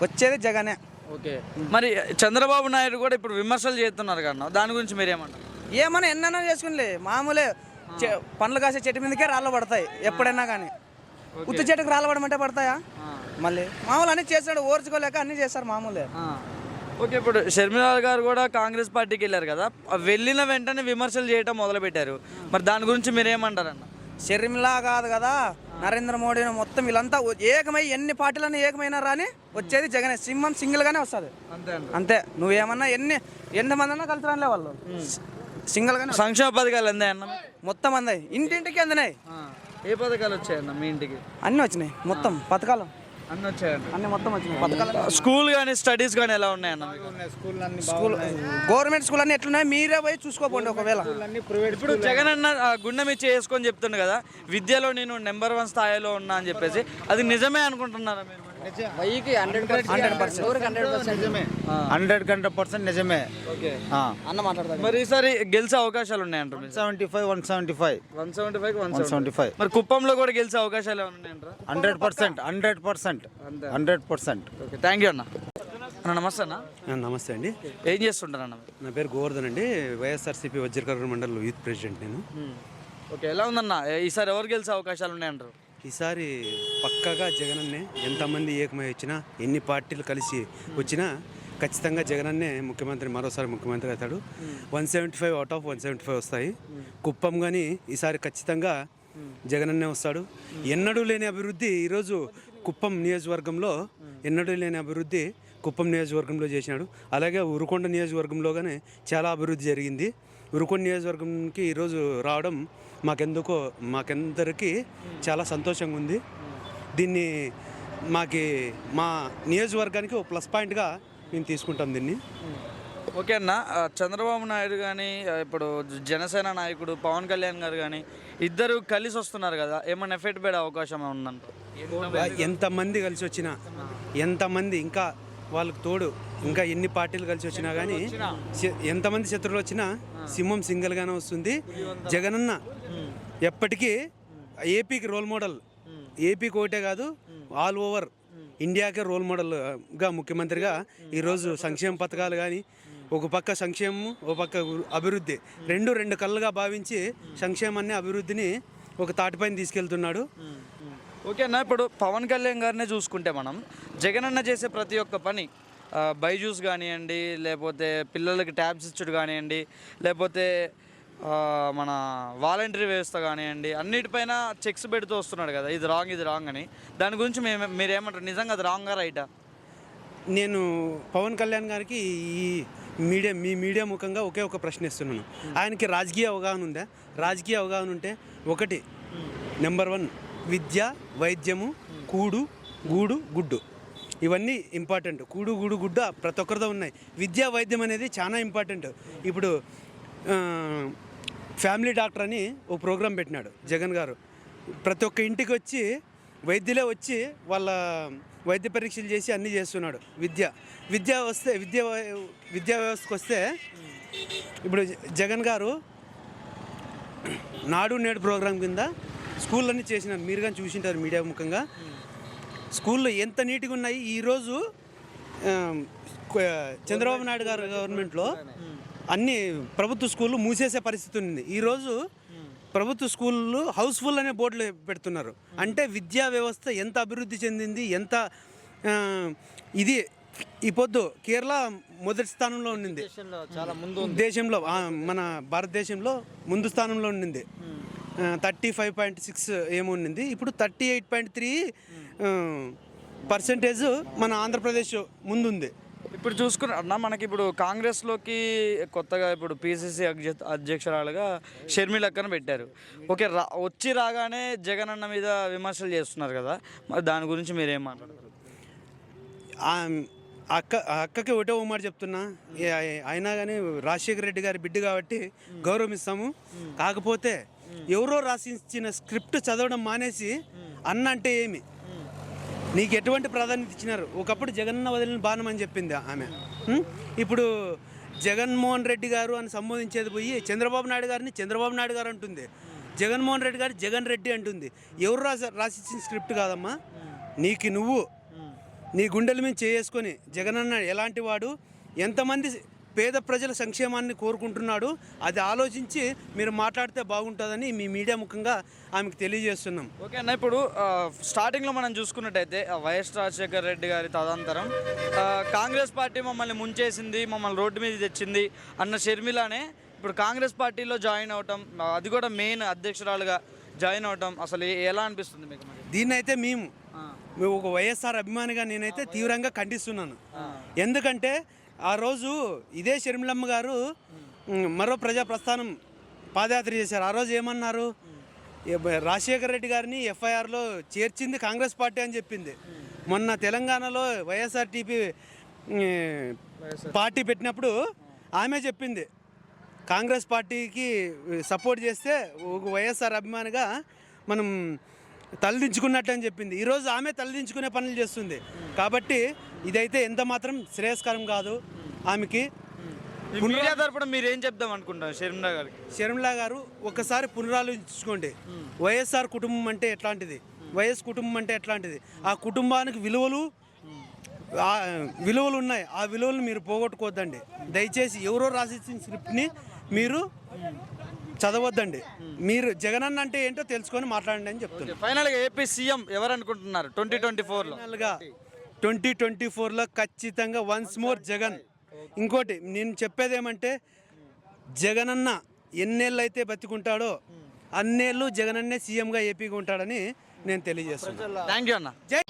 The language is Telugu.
వచ్చేది జగనే. ఓకే, మరి చంద్రబాబు నాయుడు కూడా ఇప్పుడు విమర్శలు చేస్తున్నారు కదా, దాని గురించి మీరేమంటారు? ఏమన్నా ఎన్నైనా చేసుకునిలే, మామూలే. పండ్లు కాసే చెట్టు మీదకే రాళ్ళు పడతాయి ఎప్పుడైనా కానీ. ఉత్తి చెట్టుకు రాళ్ళు పడమంటే పడతాయా? మళ్ళీ మామూలు అన్నీ చేస్తాడు, ఓర్చుకోలేక అన్నీ చేస్తారు మామూలే. ఓకే, ఇప్పుడు షర్మిల గారు కూడా కాంగ్రెస్ పార్టీకి వెళ్ళారు కదా, వెళ్ళిన వెంటనే విమర్శలు చేయడం మొదలుపెట్టారు. మరి దాని గురించి మీరేమంటారన్న? షర్మిల కాదు కదా, నరేంద్ర మోడీ మొత్తం వీళ్ళంతా ఏకమై ఎన్ని పార్టీలన్నీ ఏకమైనా రాని వచ్చేది జగనే. సింహం సింగిల్గానే వస్తుంది అంతే. నువ్వేమన్నా ఎన్ని మంది అన్నా కలిసి రానిలే వాళ్ళు, సింగిల్గానే. సంక్షేమ పథకాలు అందాయన్న? మొత్తం అందాయి, ఇంటింటికి అందినాయి. ఏ పథకాలు వచ్చాయన్న మీ ఇంటికి? అన్నీ వచ్చినాయి మొత్తం పథకాలు అన్నీ వచ్చాయండి, అన్ని మొత్తం వచ్చినాయి పథకాలు. స్కూల్ కానీ స్టడీస్ కానీ ఎలా ఉన్నాయన్న? స్కూల్ గవర్నమెంట్ స్కూల్ అన్ని ఎట్లున్నాయి మీరే పోయి చూసుకోపోండి. ఒకవేళ ఇప్పుడు జగన్ అన్న గుండె మీద చేసుకొని చెప్తుండు కదా, విద్యలో నేను నెంబర్ 1 స్థాయిలో ఉన్నా అని చెప్పేసి, అది నిజమే అనుకుంటున్నారా మీరు? 100% నిజమే. అన్న మాట్లాడతారు. మరి ఈసారి గెలిచే అవకాశాలు ఉన్నాయంటారు? 175. మరి కుప్పంలో కూడా గెలిచే అవకాశాలు ఏమైనా ఉన్నాయంటారా? 100%. ఓకే, థ్యాంక్ యూ అన్న. అన్న నమస్తే అన్న. నమస్తే అండి. ఏం చేస్తుంటారు అన్న? నా పేరు గోవర్ధన్ అండి, వైఎస్ఆర్సీపీ వజ్రకర్ర మండల్ యూత్ ప్రెసిడెంట్ నేను. ఓకే, ఎలా ఉందన్న ఈసారి ఎవరు గెలిచే అవకాశాలు ఉన్నాయంటారు? ఈసారి పక్కాగా జగనన్నే. ఎంతమంది ఏకమై వచ్చినా, ఎన్ని పార్టీలు కలిసి వచ్చినా ఖచ్చితంగా జగనన్నే మరోసారి ముఖ్యమంత్రి అవుతాడు. 175 అవుట్ ఆఫ్ 175 వస్తాయి. కుప్పం కానీ ఈసారి ఖచ్చితంగా జగనన్నే వస్తాడు. ఎన్నడూ లేని అభివృద్ధి ఈరోజు కుప్పం నియోజకవర్గంలో కుప్పం నియోజకవర్గంలో చేసినాడు. అలాగే ఉరుకొండ నియోజకవర్గంలో కానీ చాలా అభివృద్ధి జరిగింది. ఉరుకొండ నియోజకవర్గంకి ఈరోజు రావడం మాకందరికీ చాలా సంతోషంగా ఉంది. దీన్ని మా నియోజకవర్గానికి ఒక ప్లస్ పాయింట్గా మేము తీసుకుంటాం దీన్ని. ఓకే అన్న, చంద్రబాబు నాయుడు కానీ ఇప్పుడు జనసేన నాయకుడు పవన్ కళ్యాణ్ గారు కానీ ఇద్దరు కలిసి వస్తున్నారు కదా, ఏమైనా ఎఫెక్ట్ పడే అవకాశం ఉందంట? ఎంతమంది కలిసి వచ్చినా, ఎంతమంది ఇంకా వాళ్ళకు తోడు ఇంకా ఎన్ని పార్టీలు కలిసి వచ్చినా కానీ, ఎంతమంది శత్రువులు వచ్చినా సింహం సింగిల్గానే వస్తుంది. జగనన్న ఎప్పటికీ ఏపీకి రోల్ మోడల్. ఏపీకి ఒకటే కాదు, ఆల్ ఓవర్ ఇండియాకే రోల్ మోడల్గా ముఖ్యమంత్రిగా ఈరోజు సంక్షేమ పథకాలు కానీ, ఒక పక్క సంక్షేమం, ఒక పక్క అభివృద్ధి, రెండు కళ్ళుగా భావించి సంక్షేమాన్ని అభివృద్ధిని ఒక తాటిపైన తీసుకెళ్తున్నాడు. ఓకే అన్న, ఇప్పుడు పవన్ కళ్యాణ్ గారినే చూసుకుంటే మనం జగన్ అన్న చేసే ప్రతి ఒక్క పని, బైజూస్ కానివ్వండి, లేకపోతే పిల్లలకి ట్యాబ్స్ ఇచ్చుడు కానివ్వండి, లేకపోతే మన వాలంటరీ వ్యవస్థ కానివ్వండి, అన్నిటిపైన చెక్స్ పెడుతూ వస్తున్నాడు కదా, ఇది రాంగ్ అని. దాని గురించి మీరేమంటారు? నిజంగా అది రాంగా రైటా? నేను పవన్ కళ్యాణ్ గారికి మీ మీడియా ముఖంగా ఒకే ఒక ప్రశ్న ఇస్తున్నాను. ఆయనకి రాజకీయ అవగాహన ఉందా? రాజకీయ అవగాహన ఉంటే ఒకటి, నెంబర్ 1 విద్య, వైద్యము, కూడు, గూడు, గుడ్డు, ఇవన్నీ ఇంపార్టెంట్. కూడు, గూడు, గుడ్డు ప్రతి ఒక్కరితో ఉన్నాయి. విద్యా వైద్యం అనేది చాలా ఇంపార్టెంట్. ఇప్పుడు ఫ్యామిలీ డాక్టర్ అని ఒక ప్రోగ్రాం పెట్టినాడు జగన్ గారు. ప్రతి ఒక్క ఇంటికి వచ్చి వైద్యులే వచ్చి వాళ్ళ వైద్య పరీక్షలు చేసి అన్నీ చేస్తున్నాడు. విద్యా వ్యవస్థకు వస్తే ఇప్పుడు జగన్ గారు నాడు నేడు ప్రోగ్రాం కింద స్కూళ్ళన్నీ చేసినారు. మీరు కానీ చూసింటారు మీడియా ముఖంగా. స్కూళ్ళు ఎంత నీట్గా ఉన్నాయి. ఈరోజు చంద్రబాబు నాయుడు గారు గవర్నమెంట్లో అన్ని ప్రభుత్వ స్కూళ్ళు మూసేసే పరిస్థితి ఉంది. ఈరోజు ప్రభుత్వ స్కూళ్ళు హౌస్ఫుల్ అనే బోర్డులు పెడుతున్నారు. అంటే విద్యా వ్యవస్థ ఎంత అభివృద్ధి చెందింది, ఎంత ఇది. ఈ పొద్దు కేరళ మొదటి స్థానంలో ఉండింది దేశంలో, మన భారతదేశంలో ముందు స్థానంలో ఉండింది. 35.6 ఏమో ఉండింది. ఇప్పుడు 38.3% మన ఆంధ్రప్రదేశ్ ముందుంది. ఇప్పుడు చూసుకున్నా మనకి ఇప్పుడు కాంగ్రెస్లోకి కొత్తగా ఇప్పుడు పిసిసి అధ్యక్షురాలుగా షర్మిల అక్కను పెట్టారు. ఓకే, వచ్చి రాగానే జగన్ అన్న మీద విమర్శలు చేస్తున్నారు కదా, మరి దాని గురించి మీరేం మాట్లాడతారు? అక్కకి ఒకటే మాట చెప్తున్నా, అయినా కానీ రాజశేఖర రెడ్డి గారి బిడ్డ కాబట్టి గౌరవిస్తాము. కాకపోతే ఎవరో రాసిచ్చిన స్క్రిప్ట్ చదవడం మానేసి అన్న అంటే ఏమి, నీకు ఎటువంటి ప్రాధాన్యత ఇచ్చినారు? ఒకప్పుడు జగనన్న వదిలిన బాణం అని చెప్పింది ఆమె. ఇప్పుడు జగన్మోహన్ రెడ్డి గారు అని సంబోధించేది పోయి చంద్రబాబు నాయుడు గారిని చంద్రబాబు నాయుడు గారు అంటుంది, జగన్మోహన్ రెడ్డి గారు జగన్ రెడ్డి అంటుంది. ఎవరు రాసిచ్చిన స్క్రిప్ట్ కాదమ్మా, నీకు నువ్వు నీ గుండెల మీద చేసుకొని జగనన్న ఎలాంటి వాడు, ఎంతమంది పేద ప్రజల సంక్షేమాన్ని కోరుకుంటున్నాడు, అది ఆలోచించి మీరు మాట్లాడితే బాగుంటుందని మీ మీడియా ముఖంగా ఆమెకు తెలియజేస్తున్నాం. ఓకే అన్న, ఇప్పుడు స్టార్టింగ్లో మనం చూసుకున్నట్టయితే వైఎస్ రాజశేఖర రెడ్డి గారి తదనంతరం కాంగ్రెస్ పార్టీ మమ్మల్ని ముంచేసింది, మమ్మల్ని రోడ్డు మీద తెచ్చింది అన్న షర్మిలానే ఇప్పుడు కాంగ్రెస్ పార్టీలో జాయిన్ అవటం, అది కూడా మెయిన్ అధ్యక్షురాలుగా జాయిన్ అవటం అసలు ఎలా అనిపిస్తుంది మీకు? దీన్నైతే మేము ఒక వైఎస్ఆర్ అభిమానిగా నేనైతే తీవ్రంగా ఖండిస్తున్నాను. ఎందుకంటే ఆ రోజు ఇదే షర్మిలమ్మ గారు మరో ప్రజా ప్రస్థానం పాదయాత్ర చేశారు. ఆ రోజు ఏమన్నారు, రాజశేఖర రెడ్డి గారిని ఎఫ్ఐఆర్లో చేర్చింది కాంగ్రెస్ పార్టీ అని చెప్పింది. మొన్న తెలంగాణలో వైఎస్ఆర్టీపీ పార్టీ పెట్టినప్పుడు ఆమె చెప్పింది కాంగ్రెస్ పార్టీకి సపోర్ట్ చేస్తే ఒక వైఎస్ఆర్ అభిమానిగా మనం తలదించుకున్నట్టు అని చెప్పింది. ఈరోజు ఆమె తలదించుకునే పనులు చేస్తుంది. కాబట్టి ఇదైతే ఎంత మాత్రం శ్రేయస్కరం కాదు ఆమెకి. మీడియా తరపున మీరు ఏం చెప్దాం అనుకుంటారు షర్మిలా గారికి? షర్మిలా గారు ఒక్కసారి పునరాలోచించుకోండి. వైఎస్ఆర్ కుటుంబం అంటే ఎట్లాంటిది, వైఎస్ కుటుంబం అంటే ఎట్లాంటిది, ఆ కుటుంబానికి విలువలు ఉన్నాయి. ఆ విలువలను మీరు పోగొట్టుకోవద్దండి. దయచేసి ఎవరో రాసిచ్చిన స్క్రిప్ట్ని మీరు చదవద్దండి. మీరు జగనన్న అంటే ఏంటో తెలుసుకొని మాట్లాడండి అని చెప్తున్నారు. ఫైనల్గా ఏపీ సీఎం ఎవరు అనుకుంటున్నారు 2024లో? ఫైనల్గా 2024లో ఖచ్చితంగా వన్స్ మోర్ జగన్. ఇంకోటి నేను చెప్పేది ఏమంటే, జగనన్న ఎన్నేళ్ళు అయితే బతికుంటాడో అన్నేళ్ళు జగనన్నే సీఎంగా ఏపీగా ఉంటాడని నేను తెలియజేస్తున్నాను. థ్యాంక్ యూ అన్న. జై